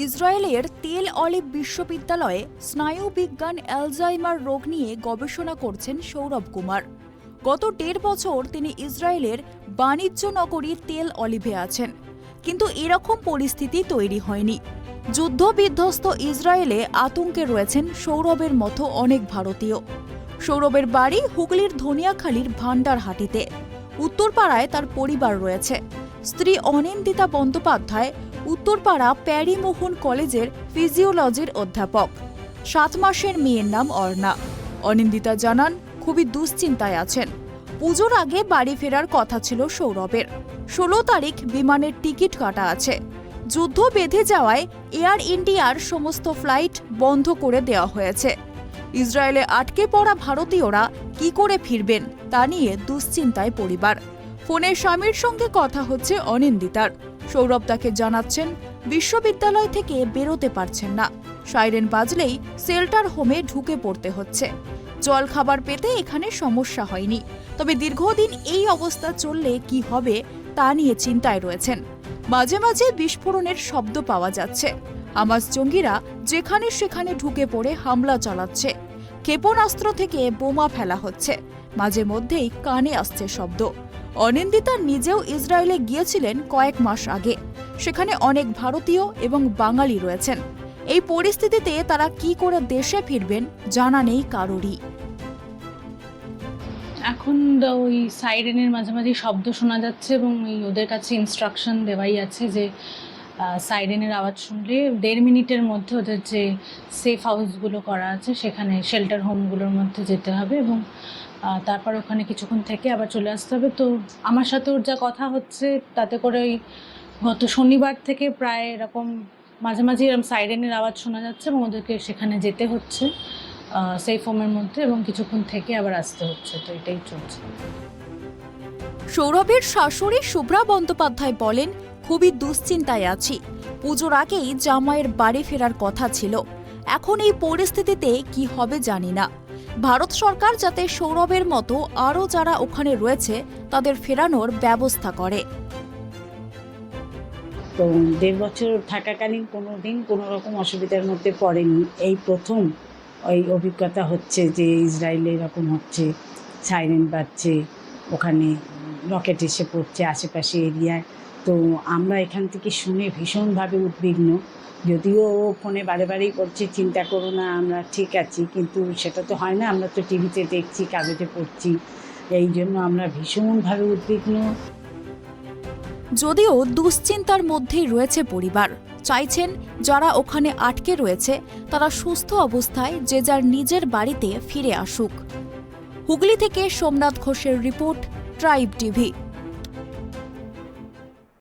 ইসরায়েলের তেল অলিভ বিশ্ববিদ্যালয়ে স্নায়ুবিজ্ঞান অ্যালজাইমার রোগ নিয়ে গবেষণা করছেন সৌরভ কুমার। গত ১.৫ বছর তিনি ইসরায়েলের বাণিজ্য নগরী তেল অলিভে আছেন, কিন্তু এরকম পরিস্থিতি তৈরি হয়নি। যুদ্ধবিধ্বস্ত ইসরায়েলে আতঙ্কে রয়েছেন সৌরভের মতো অনেক ভারতীয়। সৌরভের বাড়ি হুগলির ধনিয়াখালীর ভান্ডারহাটিতে। উত্তরপাড়ায় তার পরিবার রয়েছে। স্ত্রী অনিন্দিতা বন্দ্যোপাধ্যায় উত্তরপাড়া প্যারিমোহন কলেজের ফিজিওলজির অধ্যাপক। 7 মাসের মেয়ের নাম অর্ণা। অনিন্দিতা জানান, খুবই দুশ্চিন্তায় আছেন। পুজোর আগে বাড়ি ফেরার কথা ছিল সৌরভের। 16 তারিখ বিমানের টিকিট কাটা আছে। যুদ্ধ বেঁধে যাওয়ায় এয়ার ইন্ডিয়ার সমস্ত ফ্লাইট বন্ধ করে দেওয়া হয়েছে। ইসরায়েলে আটকে পড়া ভারতীয়রা কি করে ফিরবেন তা নিয়ে দুশ্চিন্তায় পরিবার। ফোনে স্বামীর সঙ্গে কথা হচ্ছে অনিন্দিতার। সৌরভ তাকে জানাচ্ছেন, বিশ্ববিদ্যালয় থেকে বেরোতে পারছেন না। সাইরেন বাজলেই শেল্টার হোমে ঢুকে পড়তে হচ্ছে। জল খাবার পেতে এখানে সমস্যা হয়নি, তবে দীর্ঘদিন এই অবস্থা চললে কি হবে তা নিয়ে চিন্তায় রয়েছেন। মাঝে মাঝে বিস্ফোরণের শব্দ পাওয়া যাচ্ছে। হামাস জঙ্গিরা যেখানে সেখানে ঢুকে পড়ে হামলা চালাচ্ছে। ক্ষেপণাস্ত্র থেকে বোমা ফেলা হচ্ছে। মাঝে মধ্যেই কানে আসছে শব্দ। অনিন্দিতা নিজেও ইসরায়েলে গিয়েছিলেন কয়েক মাস আগে। সেখানে অনেক ভারতীয় এবং বাঙালি রয়েছেন। এই পরিস্থিতিতে তারা কি করে দেশে ফিরবেন জানা নেই কারোরই। এখন ওই সাইরেনের মাঝামাঝি শব্দ শোনা যাচ্ছে এবং ওদের কাছে ইনস্ট্রাকশন দেওয়াই আছে যে সাইরেনের আওয়াজ শুনলে 1.5 মিনিটের মধ্যে ওদের যে সেফ হাউসগুলো করা আছে সেখানে শেল্টার হোমগুলোর মধ্যে যেতে হবে এবং তারপর ওখানে কিছুক্ষণ থেকে আবার চলে আসতে হবে। তো আমার সাথে ওর যা কথা হচ্ছে তাতে করে ওই গত শনিবার থেকে প্রায় এরকম মাঝে মাঝে এরকম সাইরেনের আওয়াজ শোনা যাচ্ছে এবং ওদেরকে সেখানে যেতে হচ্ছে সেফ হোমের মধ্যে এবং কিছুক্ষণ থেকে আবার আসতে হচ্ছে। তো এটাই চলছে। সৌরভের শাশুড়ি শুভ্রা বন্দ্যোপাধ্যায় বলেন, খুবই দুশ্চিন্তায় আছি। পুজোর আগেই জামাইয়ের বাড়ি ফেরার কথা ছিল। এখন এই পরিস্থিতিতে কি হবে জানি না। ভারত সরকার যাতে সৌরভের মতো আরও যারা ওখানে রয়েছে তাদের ফেরানোর ব্যবস্থা করে। তো 1.5 বছর থাকাকালীন কোনোদিন কোনো রকম অসুবিধার মধ্যে পড়েনি। এই প্রথম ওই অভিজ্ঞতা হচ্ছে যে ইসরায়েলে এরকম হচ্ছে, সাইরেন বাজছে, ওখানে রকেট এসে পড়ছে আশেপাশে এরিয়ায়। তো আমরা এখান থেকে শুনে ভীষণভাবে উদ্বিগ্ন। যদিও ফোনে বারেই বলছে চিন্তা করো না, আমরা ঠিক আছি, কিন্তু সেটা তো হয় না। আমরা তো টিভিতে দেখছি, কাগজে পড়ছি, এই জন্য আমরা ভীষণভাবে উদ্বিগ্ন। যদিও দুশ্চিন্তার মধ্যেই রয়েছে পরিবার। চাইছেন যারা ওখানে আটকে রয়েছে তারা সুস্থ অবস্থায় যে যার নিজের বাড়িতে ফিরে আসুক। হুগলি থেকে সোমনাথ ঘোষের রিপোর্ট, ট্রাইব টিভি।